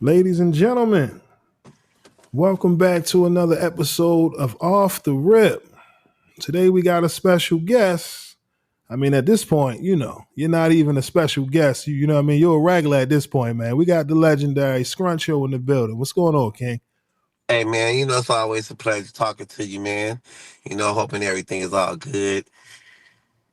Ladies and gentlemen, welcome back to another episode of Off the Rip. Today we got a special guest. I mean, at this point, you're not even a special guest. You know what I mean? You're a regular at this point, man. We got the legendary Scruncho in the building. What's going on, King? Hey man, it's always a pleasure talking to you, man. Hoping everything is all good.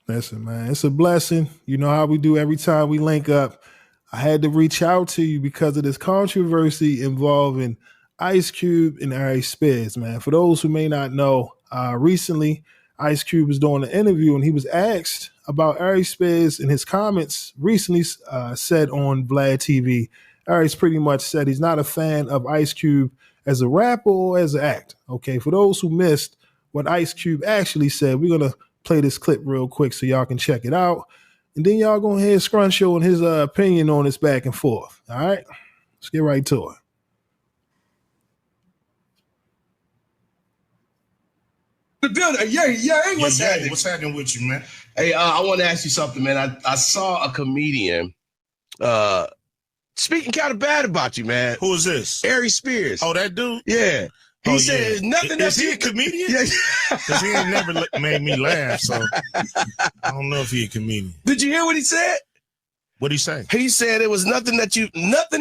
Listen, man, it's a blessing. You know how we do every time we link up. I had to reach out to you because of this controversy involving Ice Cube and Aries Spears, man. For those who may not know, recently Ice Cube was doing an interview and he was asked about Aries Spears, and his comments recently said on Vlad TV. Aries pretty much said he's not a fan of Ice Cube as a rapper or as an actor. Okay, for those who missed what Ice Cube actually said, we're gonna play this clip real quick so y'all can check it out. And then y'all gonna hear Scruncho and his opinion on this back and forth. All right? Let's get right to it. The building. Hey, what's happening? What's happening with you, man? Hey, I want to ask you something, man. I saw a comedian speaking kind of bad about you, man. Who is this? Aries Spears. Oh, that dude? Yeah. He said nothing. Is he a comedian? Yeah. Because he ain't never made me laugh, so I don't know if he a comedian. Did you hear what he said? What'd he say? He said it was nothing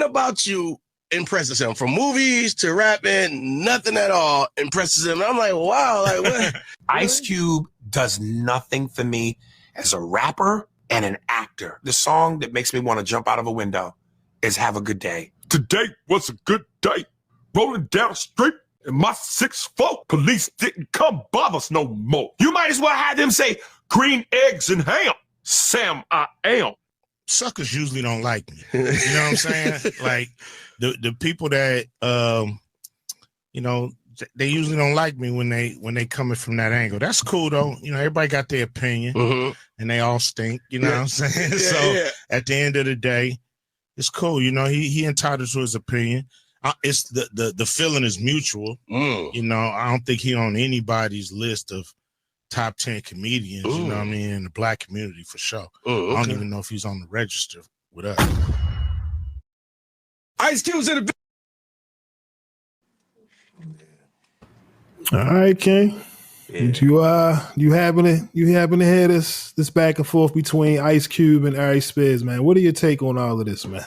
about you impresses him. From movies to rapping, nothing at all impresses him. And I'm like, wow, like what? Ice Cube does nothing for me as a rapper and an actor. The song that makes me want to jump out of a window is Have a Good Day. Today was a good day. Rolling down the street in my 6'4". Police didn't come bother us no more. You might as well have them say green eggs and ham. Sam, I am. Suckers usually don't like me. You know what I'm saying? Like the people that they usually don't like me when they coming from that angle. That's cool though. Everybody got their opinion and they all stink. You know what I'm saying? At the end of the day, it's cool. He entitled to his opinion. It's the feeling is mutual. I don't think he on anybody's list of top 10 comedians, you know what I mean, in the black community for sure. I don't even know if he's on the register with us. Ice Cube's in the All right, King. Yeah. You happen to hear this back and forth between Ice Cube and Aries Spears, man. What are your take on all of this, man?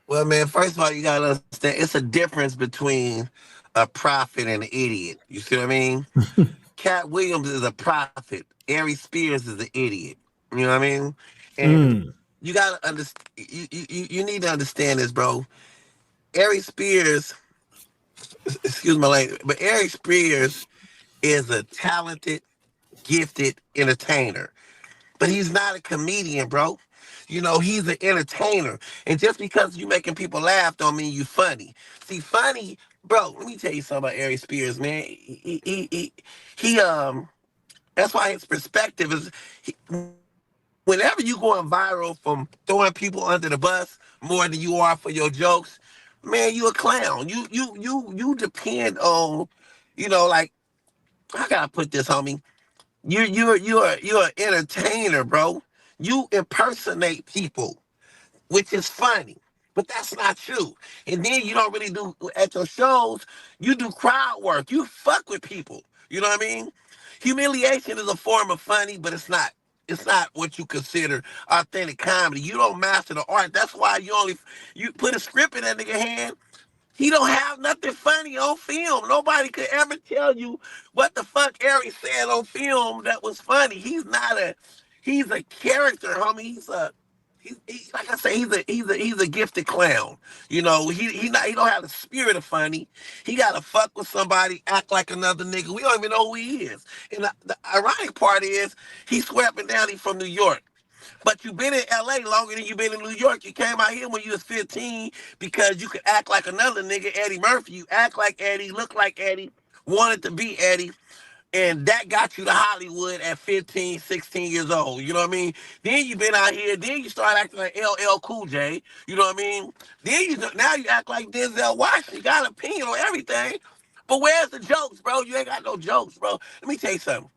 Well, man, first of all, you gotta understand it's a difference between a prophet and an idiot. You see what I mean? Cat Williams is a prophet. Aries Spears is an idiot. You know what I mean? And you gotta understand. You need to understand this, bro. Aries Spears, excuse my language, but Aries Spears is a talented, gifted entertainer. But he's not a comedian, bro. He's an entertainer. And just because you making people laugh don't mean you funny. See, funny, bro, let me tell you something about Aries Spears, man. He that's why his perspective is, whenever you going viral from throwing people under the bus more than you are for your jokes, man, you a clown. You depend on, like, how can I put this, homie? You're an entertainer, bro. You impersonate people, which is funny, but that's not you. And then you don't really do at your shows. You do crowd work. You fuck with people. You know what I mean? Humiliation is a form of funny, but it's not. It's not what you consider authentic comedy. You don't master the art. That's why you put a script in that nigga hand. He don't have nothing funny on film. Nobody could ever tell you what the fuck Aries said on film that was funny. He's a character, homie. Like I say, he's a gifted clown. He don't have the spirit of funny. He gotta fuck with somebody, act like another nigga. We don't even know who he is. And the ironic part is he swear up and down he's from New York. But you've been in LA longer than you've been in New York. You came out here when you was 15 because you could act like another nigga, Eddie Murphy. You act like Eddie, look like Eddie, wanted to be Eddie. And that got you to Hollywood at 15, 16 years old. You know what I mean? Then you been out here. Then you start acting like LL Cool J. You know what I mean? Now you act like Denzel Washington. You got an opinion on everything. But where's the jokes, bro? You ain't got no jokes, bro. Let me tell you something.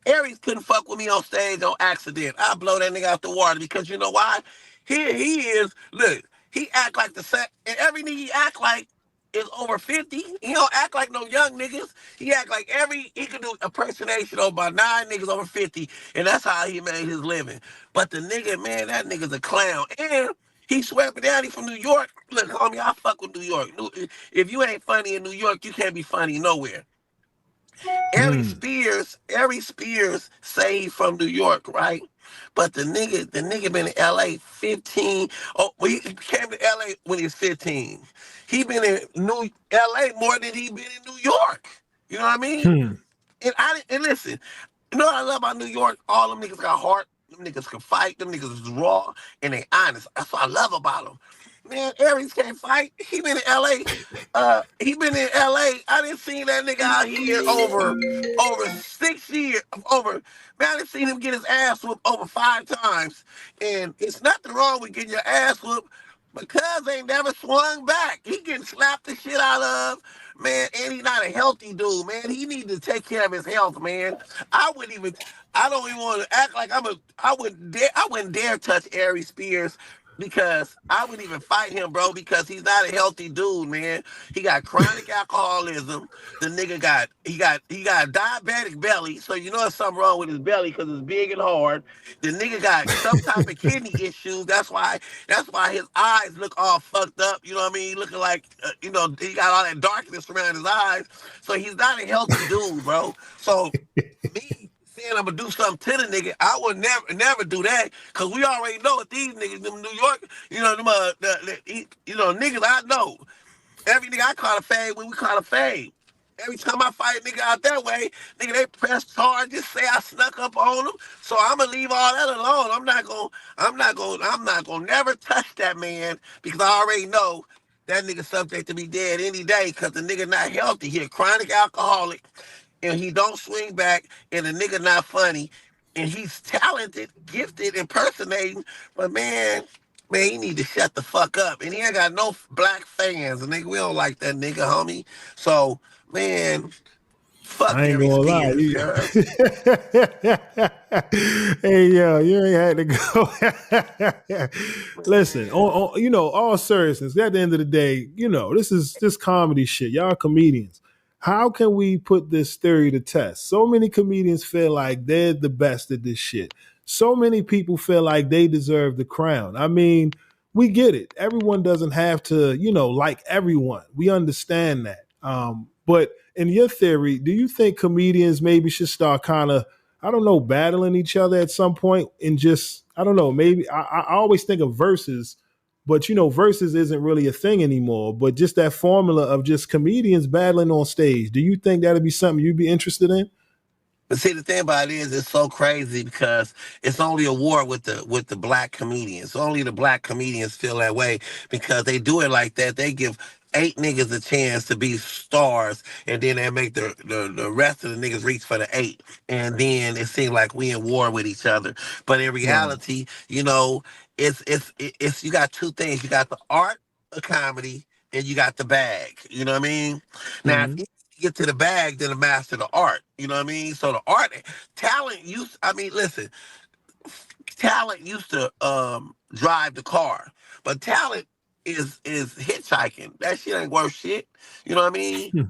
Aries couldn't fuck with me on stage on accident. I blow that nigga out the water because you know why? Here he is. Look, he act like the same, and every nigga he act like is over 50. He don't act like no young niggas. He act like he could do impersonation of about 9 niggas over 50, and that's how he made his living. But the nigga, man, that nigga's a clown. And he swept it down. He from New York. Look, homie, I fuck with New York. If you ain't funny in New York, you can't be funny nowhere. Aries Spears say he from New York, right? But the nigga been in LA 15. Oh, well, he came to LA when he was 15. He been in LA more than he been in New York. You know what I mean? And listen, you know what I love about New York? All them niggas got heart. Them niggas can fight. Them niggas is raw and they honest. That's what I love about them. Man, Aries can't fight. He been in LA. He been in LA. I didn't see that nigga out here over 6 years. Man, I didn't see him get his ass whooped over 5 times. And it's nothing wrong with getting your ass whooped because ain't never swung back. He getting slapped the shit out of. Man, and he's not a healthy dude, man. He need to take care of his health, man. I don't even want to act like I wouldn't dare touch Aries Spears because I wouldn't even fight him, bro, because he's not a healthy dude, man. He got chronic alcoholism. The nigga he got a diabetic belly, so you know there's something wrong with his belly because it's big and hard. The nigga got some type of kidney issues. That's why his eyes look all fucked up. You know what I mean? Looking like he got all that darkness around his eyes. So he's not a healthy dude, bro. So me saying I'm gonna do something to the nigga, I would never do that because we already know what these niggas, them New York, niggas I know. Every nigga I caught a fade when we caught a fade. Every time I fight a nigga out that way, nigga, they press charges, say I snuck up on them. So I'm gonna leave all that alone. I'm not gonna never touch that man because I already know that nigga subject to be dead any day because the nigga not healthy. He a chronic alcoholic and he don't swing back and the nigga not funny. And he's talented, gifted, impersonating, but man, he need to shut the fuck up. And he ain't got no black fans. And nigga, we don't like that nigga, homie. So, man, fuck I ain't Aries gonna lie. Spears, cuz. Hey, yo, you ain't had to go. Listen, all seriousness, at the end of the day, this is just comedy shit. Y'all comedians. How can we put this theory to test? So many comedians feel like they're the best at this shit. So many people feel like they deserve the crown. I mean, we get it. Everyone doesn't have to, like everyone. We understand that. But in your theory, do you think comedians maybe should start kind of, I don't know, battling each other at some point and just, I don't know, maybe I always think of verses, but verses isn't really a thing anymore. But just that formula of just comedians battling on stage, do you think that'd be something you'd be interested in? But see, the thing about it is, it's so crazy because it's only a war with the black comedians. Only the black comedians feel that way because they do it like that. They give 8 niggas a chance to be stars, and then they make the rest of the niggas reach for the 8, and then it seems like we in war with each other. But in Wow. reality, it's you got 2 things. You got the art of comedy, and you got the bag. You know what I mean? Now, if Mhm. get to the bag than to master the art. You know what I mean? So the art, listen, talent used to drive the car, but talent is hitchhiking. That shit ain't worth shit. You know what I mean?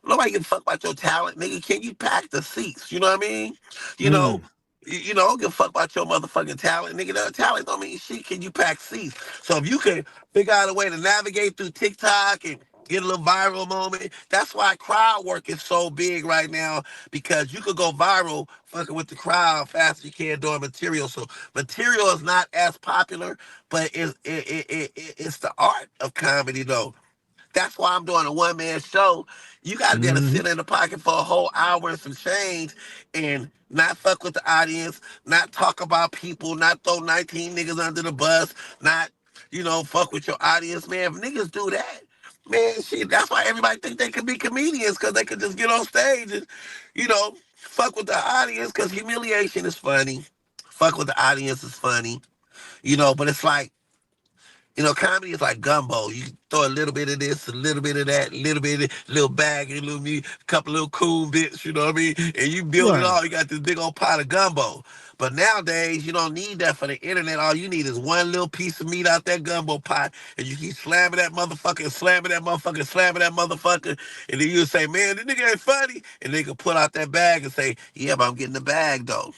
Nobody give a fuck about your talent, nigga. Can you pack the seats? You know what I mean? You know, Mm. don't give a fuck about your motherfucking talent, nigga. The talent don't mean shit. Can you pack seats? So if you can figure out a way to navigate through TikTok and get a little viral moment, that's why crowd work is so big right now because you could go viral fucking with the crowd faster than you can doing material. So material is not as popular, but it's the art of comedy though. That's why I'm doing a 1-man show. You got to be able to Mhm. sit in the pocket for a whole hour and some change and not fuck with the audience, not talk about people, not throw 19 niggas under the bus, not, fuck with your audience, man. If niggas do that, man, shit, that's why everybody think they could be comedians because they could just get on stage and, fuck with the audience because humiliation is funny. Fuck with the audience is funny, but it's like, You know, comedy is like gumbo. You throw a little bit of this, a little bit of that, a little bit of little bag, a little meat, a couple little cool bits, you know what I mean? And you build it Right. all. You got this big old pot of gumbo. But nowadays, you don't need that for the internet. All you need is one little piece of meat out that gumbo pot, and you keep slamming that motherfucker, and slamming that motherfucker, and slamming that motherfucker, and then you say, man, this nigga ain't funny. And they can pull out that bag and say, yeah, but I'm getting the bag, though.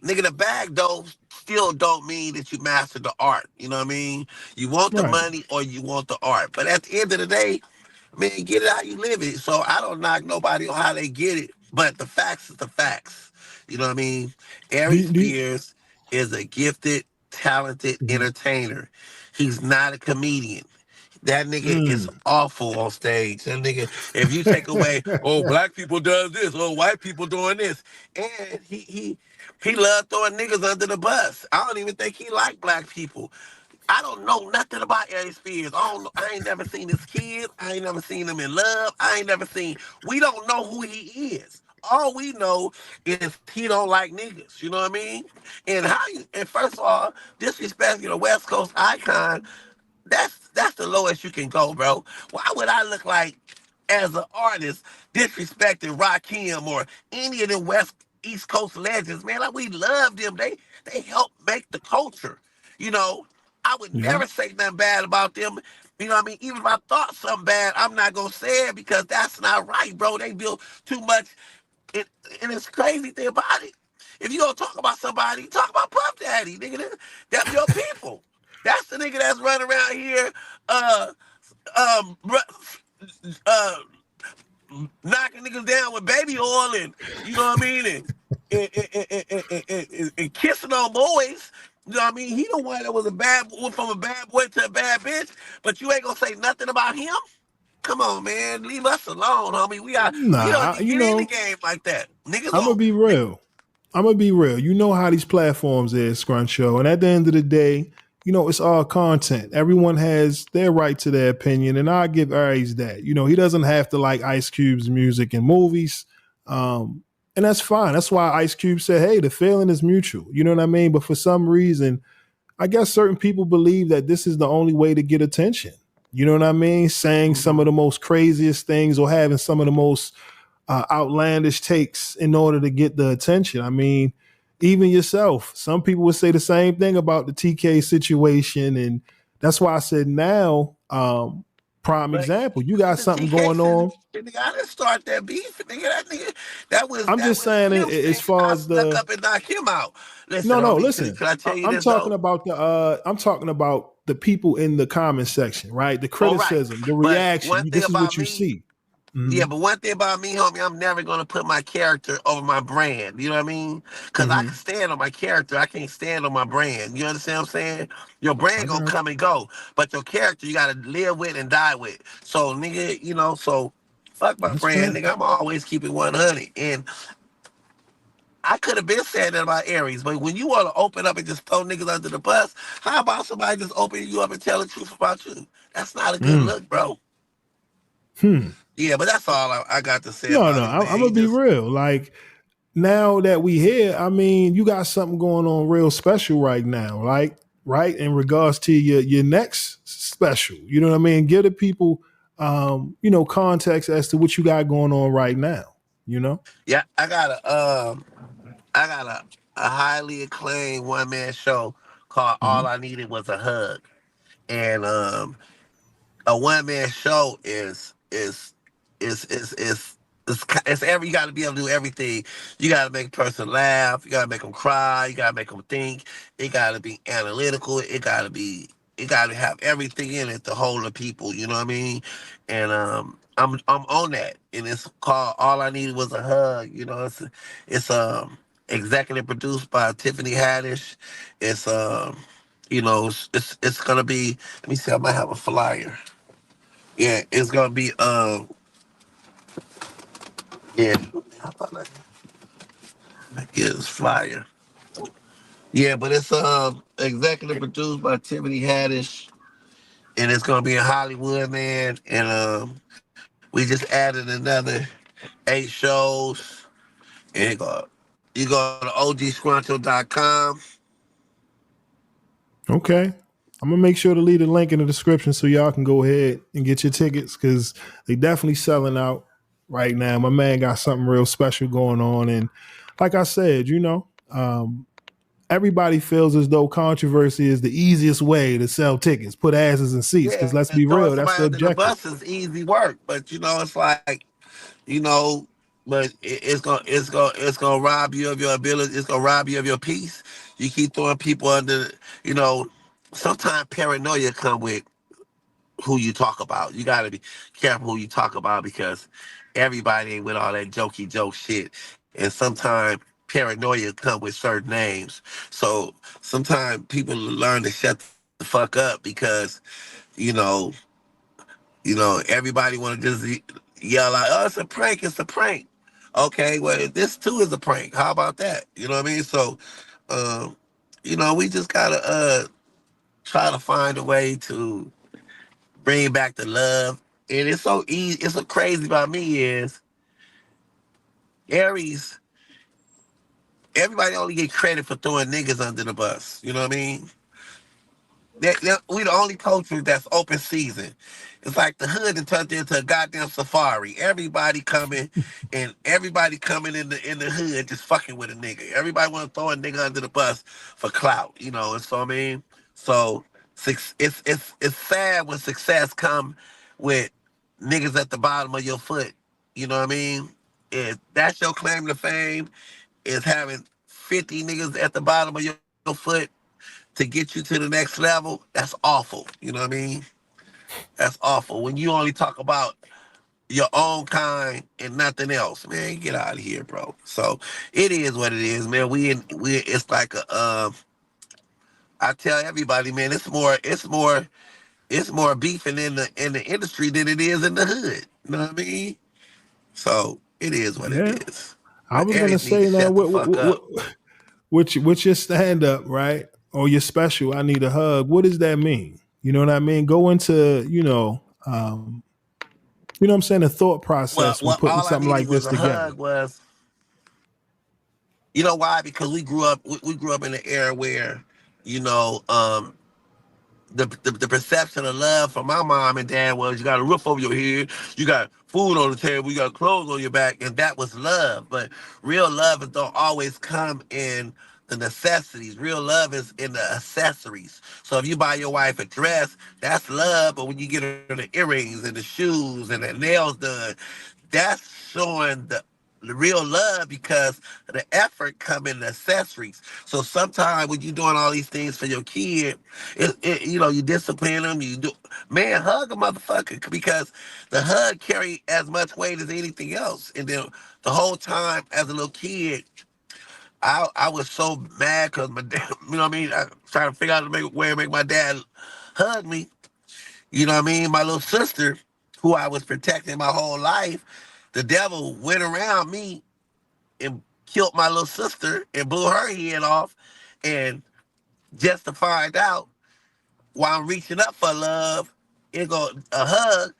Nigga, the bag though still don't mean that you master the art. You know what I mean? You want the Right. money or you want the art. But at the end of the day, man, get it how you live it. So I don't knock nobody on how they get it, but the facts is the facts. You know what I mean? Aries Do Spears is a gifted, talented Mhm. entertainer. He's not a comedian. That nigga is Mm. awful on stage. That nigga, if you take away, oh, black people does this, oh, white people doing this, and he loved throwing niggas under the bus. I don't even think he like black people. I don't know nothing about Aries Spears. I ain't never seen his kids. I ain't never seen him in love. I ain't never seen. We don't know who he is. All we know is he don't like niggas. You know what I mean? And first of all, disrespecting a West Coast icon, that's the lowest you can go, bro. Why would I look like as an artist disrespecting Rakim or any of the East Coast legends, man? Like we love them. They help make the culture. You know, I would Yeah. never say nothing bad about them. You know what I mean? Even if I thought something bad, I'm not gonna say it because that's not right, bro. They built too much. And, and it's crazy thing about it. If you gonna talk about somebody, talk about Puff Daddy, nigga. Them your people. That's the nigga that's running around here, uh, um, uh, knocking niggas down with baby oil and you know what I mean, and kissing on boys. You know what I mean? He the one that was went from a bad boy to a bad bitch, but you ain't gonna say nothing about him. Come on, man, leave us alone, homie. We don't Nah, even get in the game like that. Niggas I'm gonna don't. be real. I'm gonna be real. You know how these platforms is, Scruncho, and at the end of the day, it's all content. Everyone has their right to their opinion, and I give Aries that. He doesn't have to like Ice Cube's music and movies, and that's fine. That's why Ice Cube said, "Hey, the feeling is mutual." You know what I mean? But for some reason, I guess certain people believe that this is the only way to get attention. You know what I mean? Saying some of the most craziest things or having some of the most outlandish takes in order to get the attention. I mean, even yourself, some people would say the same thing about the TK situation. And that's why I said now, prime But example, you got the something TK going on. nigga, I didn't start that beef, nigga. I'm That just was saying Slim it as saying far I as snuck the up and knocked him out. Listen, no, homie, could, listen. could I tell you I'm this talking though? about the people in the comment section, right? The All right, criticism, the but reaction. one thing This is about what you me, see. yeah, Hmm. but one thing about me, homie, I'm never gonna put my character over my brand. You know what I mean? Because I can Hmm. stand on my character, I can't stand on my brand. You understand what I'm saying? Your brand I gonna got come and go, but your character you gotta live with and die with. So, nigga, so fuck you. my That's brand, fair. nigga. I'm always keeping 100, and I could have been saying that about Aries, but when you want to open up and just throw niggas under the bus, how about somebody just opening you up and tell the truth about you? That's not a good Mm. look, bro. Hmm. Yeah, but that's all I got to say No, about no, him, man. I'm He gonna be just real. Like now that we here, I mean, you got something going on real special right now, like right in regards to your next special. You know what I mean? Give the people, context as to what you got going on right now. You know? yeah, I got a highly acclaimed one man show called All Hmm. I Needed Was a Hug. And a one man show it's every you got to be able to do everything. You got to make a person laugh. You got to make them cry. You got to make them think. It got to be analytical. It got to have everything in it to hold the people. You know what I mean? And I'm on that. And it's called All I Needed Was a Hug. It's executive produced by Tiffany Haddish. It's it's gonna be. Let me see. I might have a flyer. Yeah, it's gonna be. Yeah. I thought I get this flyer. Yeah, but it's executive produced by Tiffany Haddish, and it's gonna be in Hollywood, man. And we just added another 8 shows. And you go to ogscruncho.com. Okay. I'm gonna make sure to leave a link in the description so y'all can go ahead and get your tickets because they definitely selling out right now. My man got something real special going on, and like I said, everybody feels as though controversy is the easiest way to sell tickets, put asses in seats. Because Yeah, let's and be throwing real, that's somebody the under the objective. bus is easy work, but it's like, you know, but it's gonna rob you of your ability. It's gonna rob you of your peace. You keep throwing people under. You know, sometimes paranoia come with who you talk about. You got to be careful who you talk about because everybody ain't with all that jokey joke shit. And sometimes paranoia come with certain names. So sometimes people learn to shut the fuck up because you know everybody want to just yell out, "Oh, it's a prank! It's a prank." Okay, well, this too is a prank. How about that? You know what I mean? So, um, we just gotta try to find a way to bring back the love. And it's so easy. It's so crazy about me is Aries. Everybody only get credit for throwing niggas under the bus. You know what I mean? We the only culture that's open season. It's like the hood that turned into a goddamn safari. Everybody coming in the hood just fucking with a nigga. Everybody want to throw a nigga under the bus for clout. And so I mean, so it's sad when success come with niggas at the bottom of your foot. You know what I mean? If that's your claim to fame, is having 50 niggas at the bottom of your foot to get you to the next level, that's awful. You know what I mean? That's awful. When you only talk about your own kind and nothing else, man, get out of here, bro. So it is what it is, man. It's like I tell everybody, man, it's more beefing in the industry than it is in the hood. You know what I mean? So it is what it Yeah, is. I But was gonna Aries need to say now, shut the fuck up. with your stand up, right, or your special, I need a hug. What does that mean? You know what I mean? Go into what I'm saying, the thought Well, process when well, putting all I something needed like was this a together. hug. You know why? Because we grew up in an era where, you know, the perception of love from my mom and dad was you got a roof over your head, you got food on the table, you got clothes on your back, and that was love. But real love don't always come in the necessities. Real love is in the accessories. So if you buy your wife a dress, that's love. But when you get her the earrings and the shoes and the nails done, that's showing the real love because the effort come in the accessories. So sometimes when you're doing all these things for your kid, you discipline them. You do, man, hug a motherfucker because the hug carry as much weight as anything else. And then the whole time as a little kid, I was so mad because my dad, you know what I mean? I trying to figure out a way to make my dad hug me. You know what I mean? My little sister, who I was protecting my whole life, the devil went around me and killed my little sister and blew her head off. And just to find out, while I'm reaching up for love, a hug,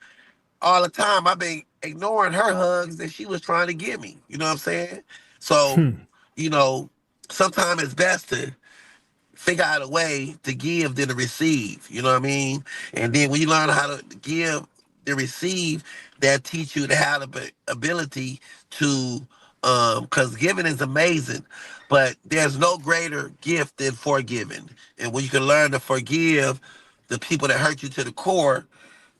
all the time I've been ignoring her hugs that she was trying to give me. You know what I'm saying? So, Hmm. you know, sometimes it's best to figure out a way to give than to receive. You know what I mean? And then when you learn how to give and receive, that teach you to have the ability to, because giving is amazing, but there's no greater gift than forgiving. And when you can learn to forgive the people that hurt you to the core,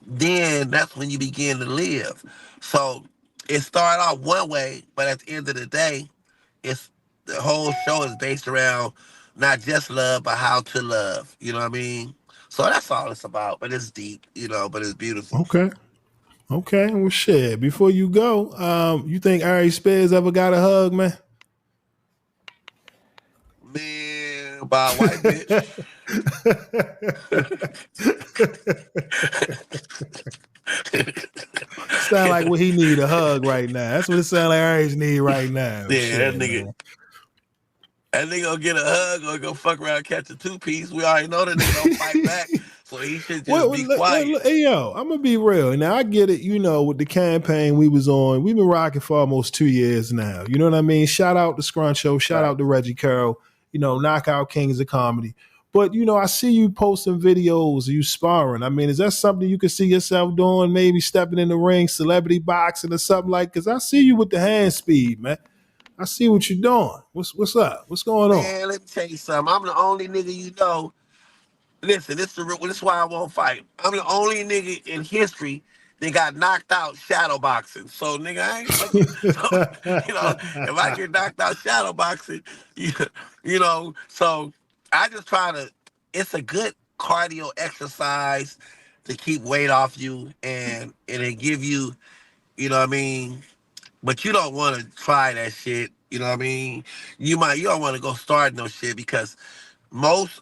then that's when you begin to live. So it started off one way, but at the end of the day, it's the whole show is based around not just love, but how to love. You know what I mean? So that's all it's about. But it's deep, but it's beautiful. Okay. Okay. Well, shit. Before you go, you think Aries Spears ever got a hug, man? Man, by a white bitch. Sound like what he need, a hug right now. That's what it sound like Aries need right now. Yeah, that Shit, nigga. man. That nigga gonna get a hug or go fuck around catch a two-piece. We already know that nigga don't fight back, so he should just be quiet. Hey, yo, I'm gonna be real. Now I get it. With the campaign we was on, we've been rocking for almost 2 years now. You know what I mean? Shout out to Scruncho. Shout Right. out to Reggie Carroll. Knockout Kings of Comedy. But I see you posting videos, you sparring. I mean, is that something you could see yourself doing? Maybe stepping in the ring, celebrity boxing or something like? Because I see you with the hand speed, man. I see what you're doing. What's up? What's going on? Man, let me tell you something. I'm the only nigga you know. Listen, this is why I won't fight. I'm the only nigga in history that got knocked out shadow boxing. So nigga, I ain't fucking. So, if I get knocked out shadow boxing, you, so I just try to. It's a good cardio exercise to keep weight off you and it give you, you know what I mean. But you don't want to try that shit. You know what I mean. You don't want to go start no shit because most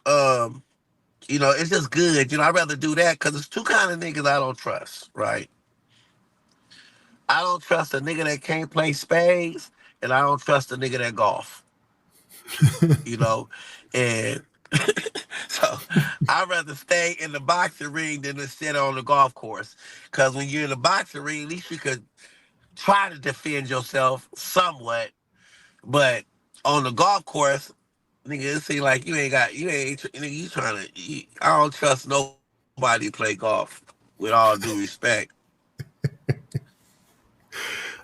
it's just good. I'd rather do that because there's two kind of niggas I don't trust, right? I don't trust a nigga that can't play spades, and I don't trust a nigga that golf, and so I'd rather stay in the boxing ring than to sit on the golf course. Because when you're in the boxing ring, at least you could try to defend yourself somewhat, but on the golf course, nigga, it seems like nigga, you trying to, I don't trust nobody to play golf, with all due respect.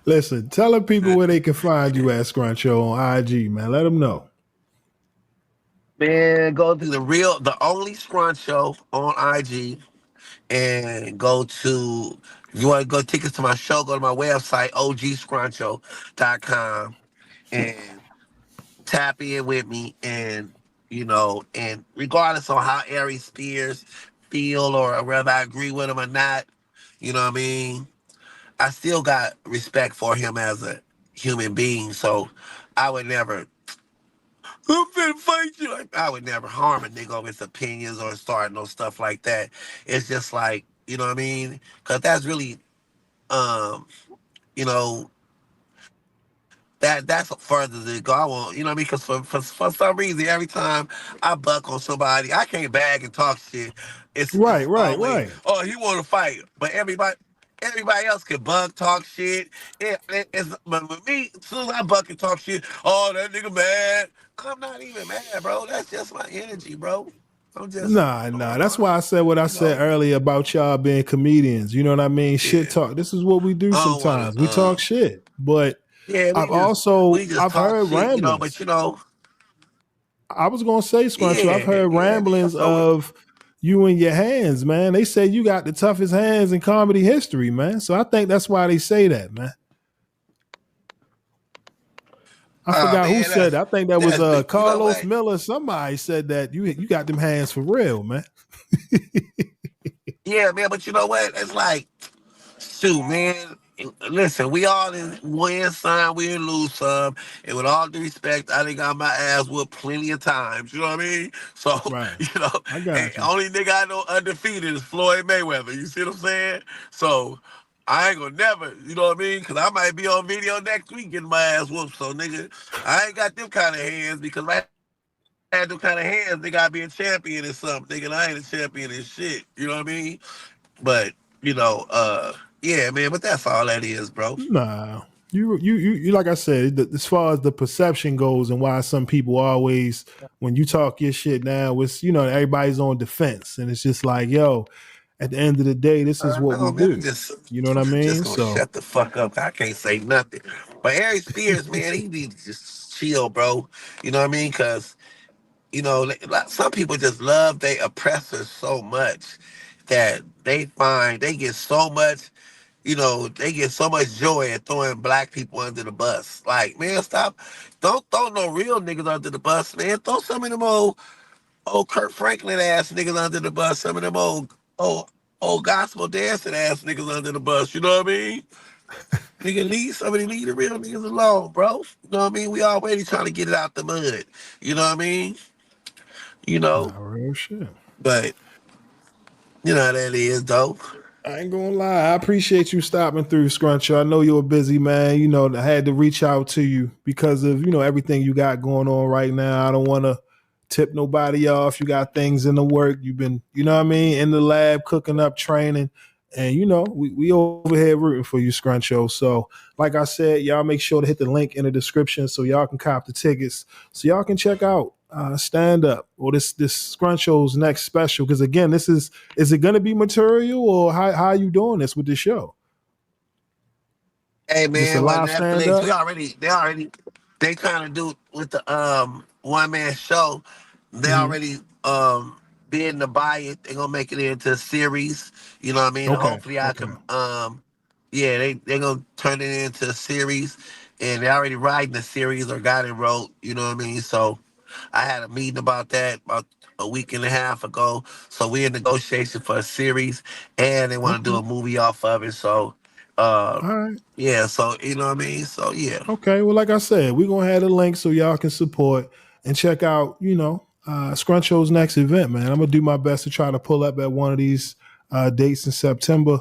Listen, tell the people where they can find you at Scruncho on IG, man. Let them know. Man, go to the only Scruncho on IG and go to, if you want to go tickets to my show, go to my website, ogscruncho.com and tap in with me and regardless of how Aries Spears feel or whether I agree with him or not, you know what I mean? I still got respect for him as a human being, so I would never I'm finna fight you. I would never harm a nigga over his opinions or start no stuff like that. It's just like, you know what I mean? Cause that's really you know, that's further to go. I won't, you know what I mean? Because for some reason, every time I buck on somebody, I can't bag and talk shit. It's always, Right. oh, he want to fight, but everybody else can buck, talk shit. But with me, as soon as I buck and talk shit, oh, that nigga mad. I'm not even mad, bro. That's just my energy, bro. I'm just, Nah. That's why I said what I you said know, earlier about y'all being comedians. You know what I mean? Shit yeah. talk. This is what we do I don't want sometimes. to. We talk shit. But Yeah, we just I've talk heard shit, but ramblings. I was gonna say, Scruncho, I've heard yeah, man. ramblings So of you and your hands, man. They say you got the toughest hands in comedy history, man. So I think that's why they say that, man. I forgot who man, said that. I think that was you know Carlos what? Miller. Somebody said that you got them hands for real, man. Yeah, man, but you know what? It's like, shoot, man. Listen, we all win some, we lose some, and with all due respect, I done got my ass whooped plenty of times. You know what I mean? So, Right. you know, I hey, got you. only nigga I know undefeated is Floyd Mayweather. You see what I'm saying? So, I ain't gonna never, you know what I mean? Because I might be on video next week getting my ass whooped. So, nigga, I ain't got them kind of hands because if I had them kind of hands, nigga, I'd be a champion or something. Nigga, I ain't a champion and shit. You know what I mean? But yeah, man. But that's all that is, bro. Nah. You like I said, as far as the perception goes and why some people always when you talk your shit now, it's everybody's on defense. And it's just like, yo, at the end of the day, this is what we No, man. do. You know what I I'm just mean? gonna So shut the fuck up. I can't say nothing. But Aries Spears, man, he needs to just chill, bro. You know what I mean? Because some people just love their oppressors so much that they get so much. They get so much joy at throwing black people under the bus. Like, man, stop. Don't throw no real niggas under the bus, man. Throw some of them old Kurt Franklin ass niggas under the bus. Some of them old gospel dancing ass niggas under the bus. You know what I mean? Nigga, leave the real niggas alone, bro. You know what I mean? We already trying to get it out the mud. You know what I mean? You know, nah, real shit. but you know how that is, though. I ain't gonna lie. I appreciate you stopping through, Scruncher. I know you're a busy man. I had to reach out to you because of, everything you got going on right now. I don't want to tip nobody off. You got things in the work. You've been, what I mean, in the lab, cooking up, training. And, we over here rooting for you, Scruncho. So, like I said, y'all make sure to hit the link in the description so y'all can cop the tickets so y'all can check out stand up or this Scruncho's next special? Because again, is it going to be material, or how are you doing this with the show? Hey Just a man, well live stand Netflix, up? they trying to do with the one man show. They Hmm. already bidding to buy it. They gonna make it into a series. You know what I mean? Okay. Hopefully I Okay. can yeah, they gonna turn it into a series, and they already writing the series or got it wrote. You know what I mean? So I had a meeting about that about a week and a half ago. So we're in negotiation for a series, and they want to do Okay. a movie off of it. So uh, All right. yeah, so you know what I mean? So yeah. Okay. Well, like I said, we're gonna have the link so y'all can support and check out, Scruncho's next event, man. I'm gonna do my best to try to pull up at one of these dates in September.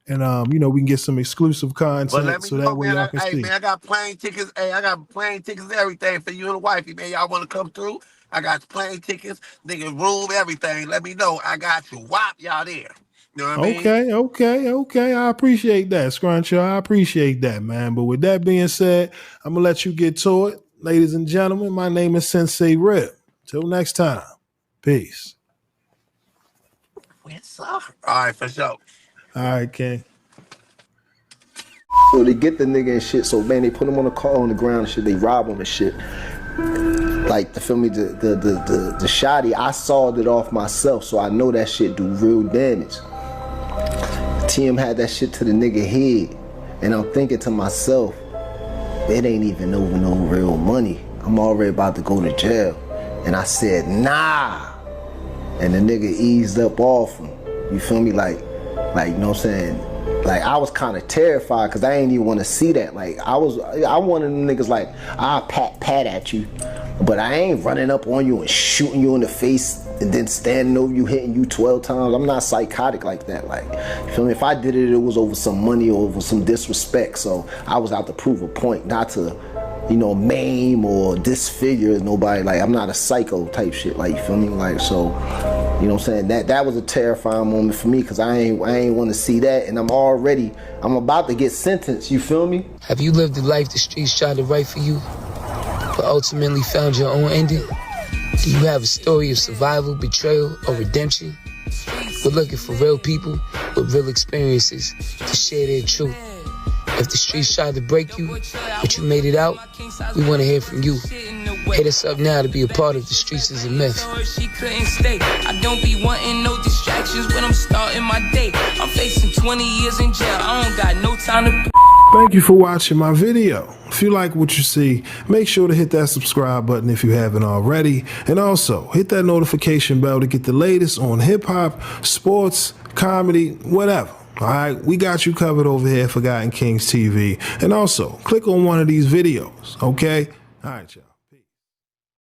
And we can get some exclusive But content let me so that know, way man. y'all can Hey man, see. I got plane tickets. Hey, I got plane tickets, everything for you and the wifey, man. Y'all wanna come through? I got plane tickets, nigga, room, everything. Let me know. I got you. Whop, y'all there. You know what I mean? Okay, okay, okay. I appreciate that, Scruncho. I appreciate that, man. But with that being said, I'm gonna let you get to it. Ladies and gentlemen, my name is Sensei Rip. Till next time. Peace. Yes, sir. All right, for sure. All right, King. So they get the nigga and shit. So man, they put him on a car on the ground and shit. They rob him and shit. Like, feel me, the shotty, I sawed it off myself, so I know that shit do real damage. TM had that shit to the nigga head, and I'm thinking to myself, it ain't even over no real money. I'm already about to go to jail. And I said, nah. And the nigga eased up off him. You feel me? Like, you know what I'm saying? Like, I was kind of terrified because I ain't even want to see that. Like, I wanted them niggas like, I'll pat at you, but I ain't running up on you and shooting you in the face and then standing over you, hitting you 12 times. I'm not psychotic like that. Like, you feel me? If I did it, it was over some money or over some disrespect. So I was out to prove a point, not to, maim or disfigure nobody. Like, I'm not a psycho type shit. Like, you feel me? Like, so, you know what I'm saying? That was a terrifying moment for me because I ain't want to see that, and I'm about to get sentenced. You feel me? Have you lived the life the streets tried to write for you, but ultimately found your own ending? Do you have a story of survival, betrayal, or redemption? We're looking for real people with real experiences to share their truth. If the streets tried to break you, but you made it out, we want to hear from you. Hit us up now to be a part of The Streets is a Myth. She couldn't stay. I don't be wanting no distractions when I'm starting my day. I'm facing 20 years in jail. I don't got no time to... Thank you for watching my video. If you like what you see, make sure to hit that subscribe button if you haven't already. And also, hit that notification bell to get the latest on hip-hop, sports, comedy, whatever. All right, we got you covered over here at Forgotten Kings TV. And also, click on one of these videos, okay? All right, y'all.